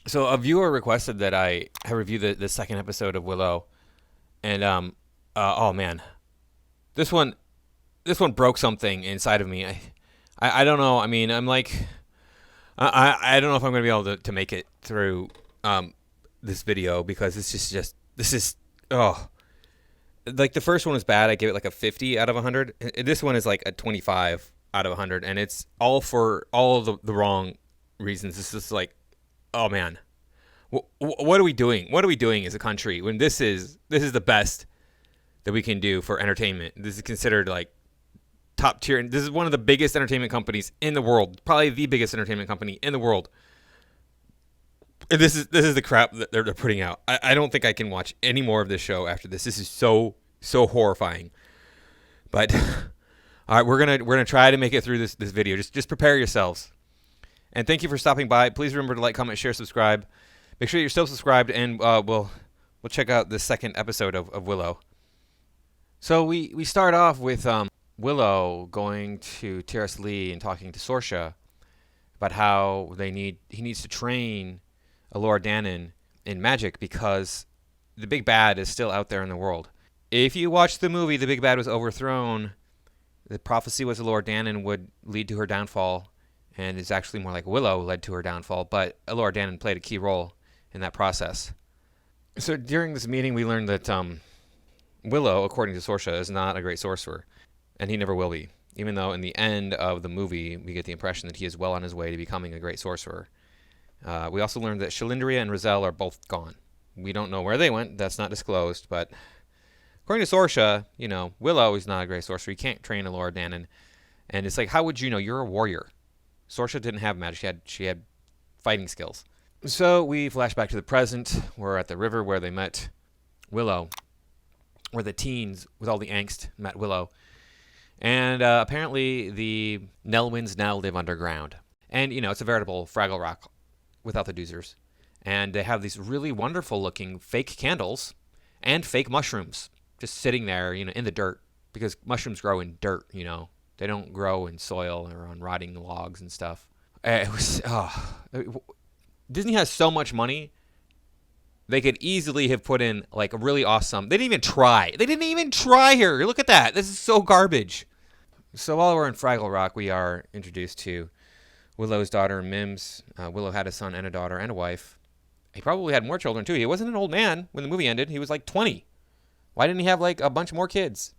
So a viewer requested that I review the second episode of Willow, and oh man, this one this one broke something inside of me. I don't know. I mean, I'm like I don't know if I'm gonna be able to make it through this video because it's just this is oh like the first one was bad. I gave it like a 50 out of 100. This one is like a 25 out of 100, and it's all for all of the wrong reasons. It's just like, oh man, what are we doing? What are we doing as a country when this is the best that we can do for entertainment? This is considered like top tier, and this is one of the biggest entertainment companies in the world, probably the biggest entertainment company in the world. And this is the crap that they're putting out. I don't think I can watch any more of this show after this. This is so horrifying. But all right, we're gonna try to make it through this video. Just prepare yourselves. And thank you for stopping by. Please remember to like, comment, share, subscribe. Make sure you're still subscribed, and we'll check out the second episode of Willow. So we start off with Willow going to Terrace Lee and talking to Sorsha about how he needs to train Elora Danan in magic because the big bad is still out there in the world. If you watch the movie, the big bad was overthrown. The prophecy was Elora Danan would lead to her downfall, and it's actually more like Willow led to her downfall, but Elora Danan played a key role in that process. So during this meeting, we learned that Willow, according to Sorsha, is not a great sorcerer, and he never will be, even though in the end of the movie, we get the impression that he is well on his way to becoming a great sorcerer. We also learned that Shalindria and Rizal are both gone. We don't know where they went. That's not disclosed, but according to Sorsha, Willow is not a great sorcerer. You can't train Elora Danan. And it's like, how would you know? You're a warrior. Sorsha didn't have magic. She had fighting skills. So we flash back to the present. We're at the river where they met Willow, where the teens with all the angst met Willow. And apparently the Nelwyns now live underground. And, it's a veritable Fraggle Rock without the doozers. And they have these really wonderful looking fake candles and fake mushrooms just sitting there, in the dirt, because mushrooms grow in dirt, They don't grow in soil or on rotting logs and stuff. Disney has so much money. They could easily have put in like a really awesome. They didn't even try here. Look at that. This is so garbage. So while we're in Fraggle Rock, we are introduced to Willow's daughter, Mims. Willow had a son and a daughter and a wife. He probably had more children too. He wasn't an old man when the movie ended. He was like 20. Why didn't he have like a bunch more kids?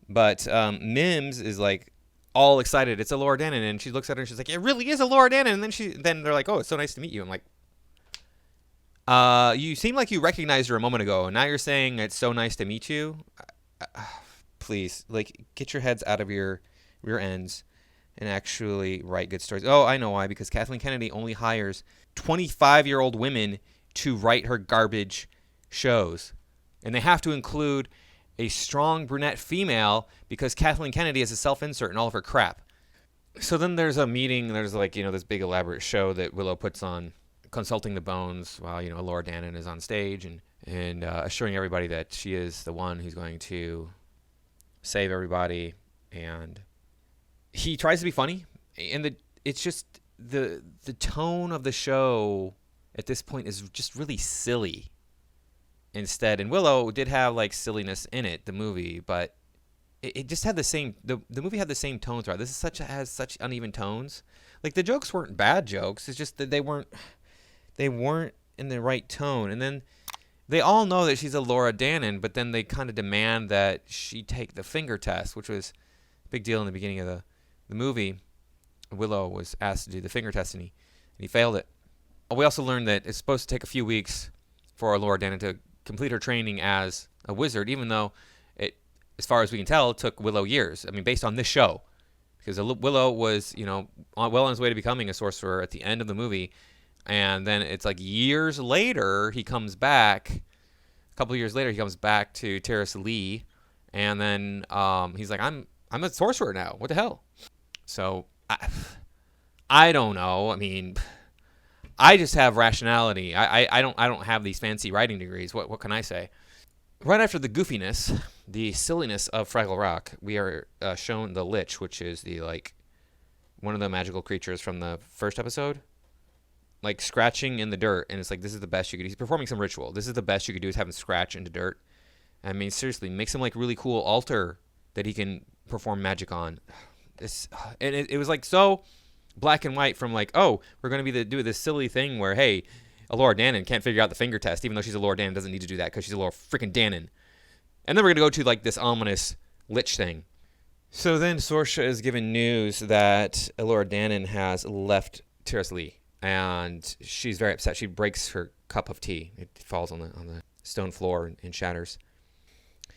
But Mims is like all excited. It's Elora Danan, and she looks at her and she's like, "It really is Elora Danan." And then they're like, "Oh, it's so nice to meet you." I'm like, you seem like you recognized her a moment ago, and now you're saying it's so nice to meet you. Please, like, get your heads out of your rear ends and actually write good stories. Oh, I know why. Because Kathleen Kennedy only hires 25-year-old women to write her garbage shows. And they have to include a strong brunette female because Kathleen Kennedy is a self-insert in all of her crap. So then there's a meeting. There's like, this big elaborate show that Willow puts on, consulting the bones while, Elora Danan is on stage and assuring everybody that she is the one who's going to save everybody. And he tries to be funny, and it's just the tone of the show at this point is just really silly instead. And Willow did have like silliness in it, the movie, but it just had the same the movie had the same tone throughout. This has such uneven tones. Like, the jokes weren't bad jokes, it's just that they weren't in the right tone. And then they all know that she's Elora Danan, but then they kind of demand that she take the finger test, which was a big deal in the beginning of the movie. Willow was asked to do the finger test, and he failed it. We also learned that it's supposed to take a few weeks for Elora Danan to complete her training as a wizard, even though it, as far as we can tell, it took Willow years. I mean, based on this show, because Willow was, well on his way to becoming a sorcerer at the end of the movie. And then it's like years later, he comes back. A couple of years later, he comes back to Terrace Lee, and then he's like, "I'm a sorcerer now. What the hell?" So I don't know. I mean, I just have rationality. I don't have these fancy writing degrees. What can I say? Right after the goofiness, the silliness of Fraggle Rock, we are shown the Lich, which is one of the magical creatures from the first episode. like scratching in the dirt, and it's like, this is the best you could do. He's performing some ritual. This is the best you could do, is have him scratch into dirt. I mean, seriously, make some like really cool altar that he can perform magic on. This, and it was like so black and white from like, oh, we're going to be do this silly thing where, hey, Elora Danan can't figure out the finger test, even though she's Elora Danan, doesn't need to do that because she's Elora freaking Danan. And then we're going to go to like this ominous lich thing. So then Sorsha is given news that Elora Danan has left Tiras Lee, and she's very upset. She breaks her cup of tea. It falls on the stone floor and shatters.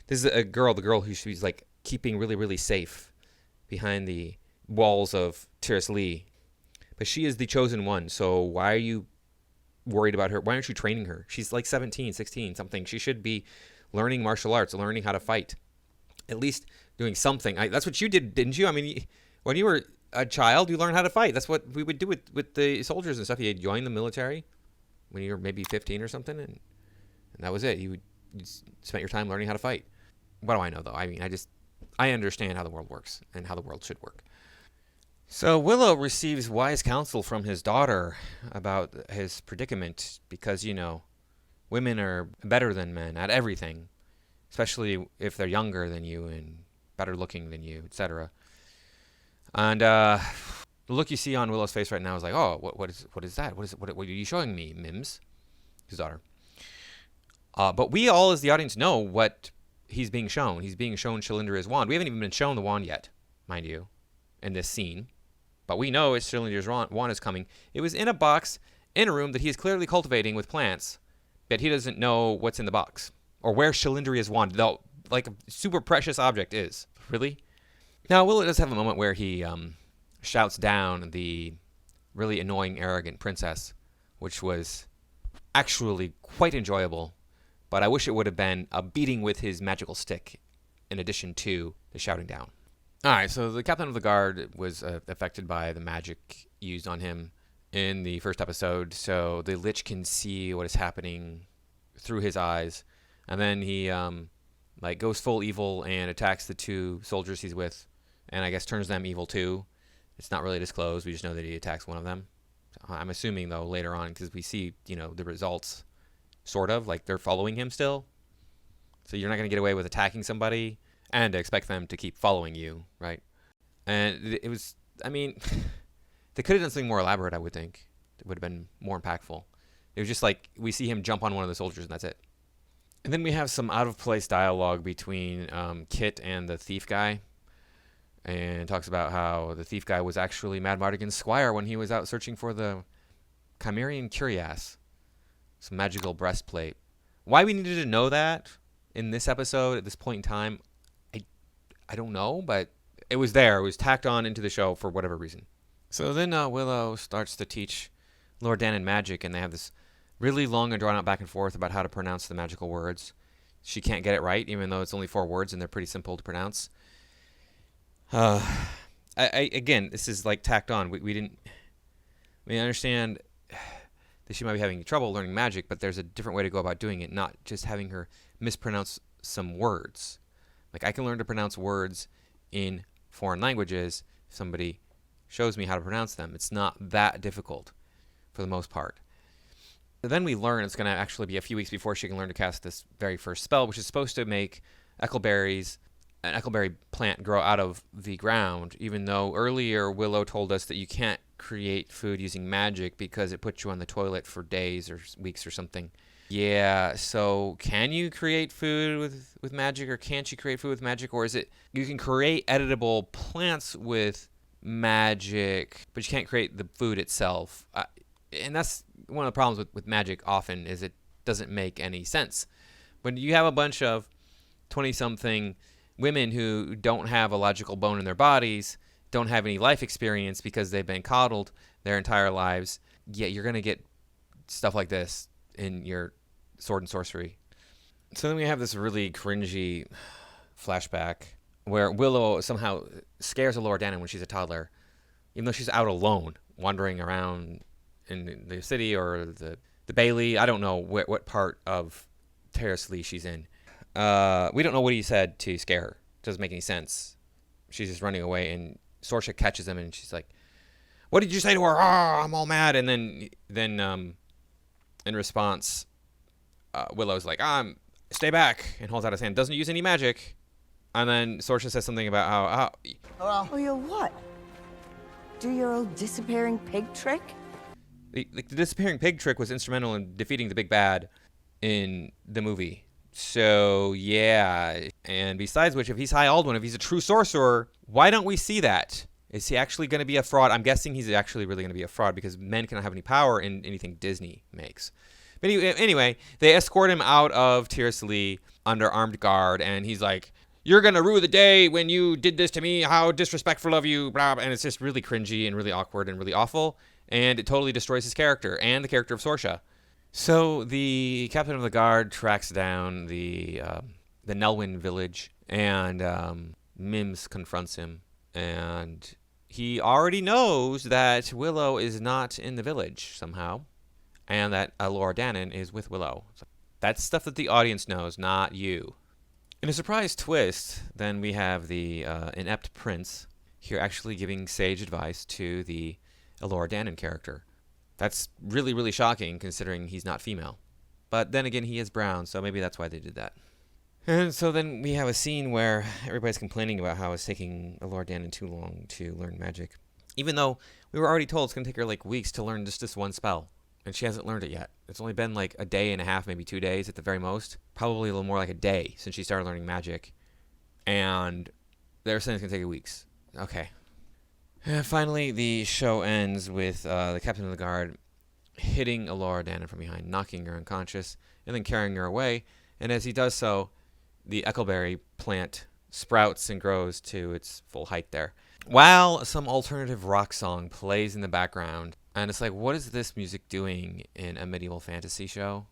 This is the girl who she's like keeping really, really safe behind the walls of Tiras Lee. But she is the chosen one, so why are you worried about her? Why aren't you training her? She's like 17, 16, something. She should be learning martial arts, learning how to fight. At least doing something. That's what you did, didn't you? I mean, when you were a child, you learned how to fight. That's what we would do with the soldiers and stuff. You'd join the military when you were maybe 15 or something, and that was it. You spent your time learning how to fight. What do I know, though? I mean, I understand how the world works and how the world should work. So Willow receives wise counsel from his daughter about his predicament because, you know, women are better than men at everything, especially if they're younger than you and better looking than you, etc. And the look you see on Willow's face right now is like, oh, what is that? What are you showing me, Mims? His daughter. But we all, as the audience, know what he's being shown. He's being shown Shalindria's wand. We haven't even been shown the wand yet, mind you, in this scene. But we know it's Shalindria's wand is coming. It was in a box in a room that he is clearly cultivating with plants, but he doesn't know what's in the box or where Shalindria's wand, though, like a super precious object, is. Really? Now, Willow does have a moment where he shouts down the really annoying, arrogant princess, which was actually quite enjoyable. But I wish it would have been a beating with his magical stick in addition to the shouting down. All right, so the captain of the guard was affected by the magic used on him in the first episode, so the Lich can see what is happening through his eyes, and then he goes full evil and attacks the two soldiers he's with, and I guess turns them evil too. It's not really disclosed. We just know that he attacks one of them. I'm assuming, though, later on, because we see, the results, sort of, like they're following him still. So you're not going to get away with attacking somebody and expect them to keep following you, right? And it was, I mean, they could have done something more elaborate, I would think. It would have been more impactful. It was just like, we see him jump on one of the soldiers and that's it. And then we have some out-of-place dialogue between Kit and the thief guy. And talks about how the thief guy was actually Mad Mardigan's squire when he was out searching for the Chimerian Cuirass. Some magical breastplate. Why we needed to know that in this episode at this point in time, I don't know, but it was there. It was tacked on into the show for whatever reason. So then Willow starts to teach Lord Danan magic, and they have this really long and drawn out back and forth about how to pronounce the magical words. She can't get it right, even though it's only 4 words and they're pretty simple to pronounce. Again, this is like tacked on. We didn't. I mean, I understand that she might be having trouble learning magic, but there's a different way to go about doing it, not just having her mispronounce some words. Like, I can learn to pronounce words in foreign languages if somebody shows me how to pronounce them. It's not that difficult for the most part. But then we learn it's going to actually be a few weeks before she can learn to cast this very first spell, which is supposed to make an eckleberry plant grow out of the ground, even though earlier Willow told us that you can't create food using magic because it puts you on the toilet for days or weeks or something. Yeah, so can you create food with magic, or can't you create food with magic? Or is it you can create editable plants with magic, but you can't create the food itself? And that's one of the problems with magic often, is it doesn't make any sense. When you have a bunch of 20-something women who don't have a logical bone in their bodies, don't have any life experience because they've been coddled their entire lives, yeah, you're going to get stuff like this in your sword and sorcery. So then we have this really cringy flashback where Willow somehow scares Elora Danan when she's a toddler, even though she's out alone, wandering around in the city or the Bailey. I don't know what part of Tiras Lee she's in. We don't know what he said to scare her. Doesn't make any sense. She's just running away, and Sorsha catches him, and she's like, What did you say to her? Oh, I'm all mad. And then in response, Willow's like, stay back, and holds out his hand. Doesn't use any magic. And then Sorsha says something about how Oh, your what? Do your old disappearing pig trick? the disappearing pig trick was instrumental in defeating the big bad in the movie. So, yeah. And besides which, if he's High Aldwin, if he's a true sorcerer, why don't we see that? Is he actually going to be a fraud? I'm guessing he's actually really going to be a fraud because men cannot have any power in anything Disney makes. But anyway, they escort him out of Tiras Lee under armed guard, and he's like, you're going to rue the day when you did this to me, how disrespectful of you, blah, blah. And it's just really cringy and really awkward and really awful, and it totally destroys his character and the character of Sorsha. So the captain of the guard tracks down the Nelwyn village, and Mims confronts him, and he already knows that Willow is not in the village somehow, and that Laura Dannon is with Willow. So that's stuff that the audience knows, not you. In a surprise twist, then we have the inept prince here actually giving sage advice to the Laura Dannon character. That's really, really shocking considering he's not female. But then again, he is brown, so maybe that's why they did that. And so then we have a scene where everybody's complaining about how it's taking Laura Dannon too long to learn magic. Even though we were already told it's going to take her like weeks to learn just this one spell. And she hasn't learned it yet. It's only been like a day and a half, maybe 2 days at the very most. Probably a little more like a day since she started learning magic. And they're saying it's going to take weeks. Okay. And finally, the show ends with the captain of the guard hitting Laura Dannon from behind, knocking her unconscious, and then carrying her away. And as he does so, the Eckleberry plant sprouts and grows to its full height there, while some alternative rock song plays in the background. And it's like, what is this music doing in a medieval fantasy show?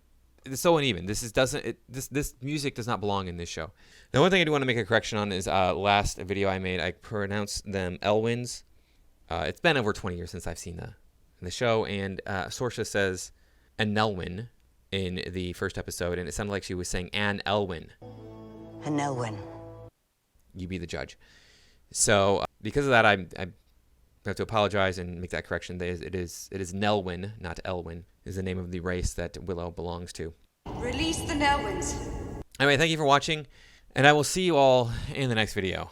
It's so uneven. This music does not belong in this show. Now, one thing I do want to make a correction on is last video I made, I pronounced them Elwins. It's been over 20 years since I've seen the show, and Sorsha says an Nelwyn in the first episode, and it sounded like she was saying Anne Elwyn. An Elwyn. You be the judge. So because of that, I have to apologize and make that correction. It is Nelwyn, not Elwyn, is the name of the race that Willow belongs to. Release the Nelwyns. Anyway, thank you for watching, and I will see you all in the next video.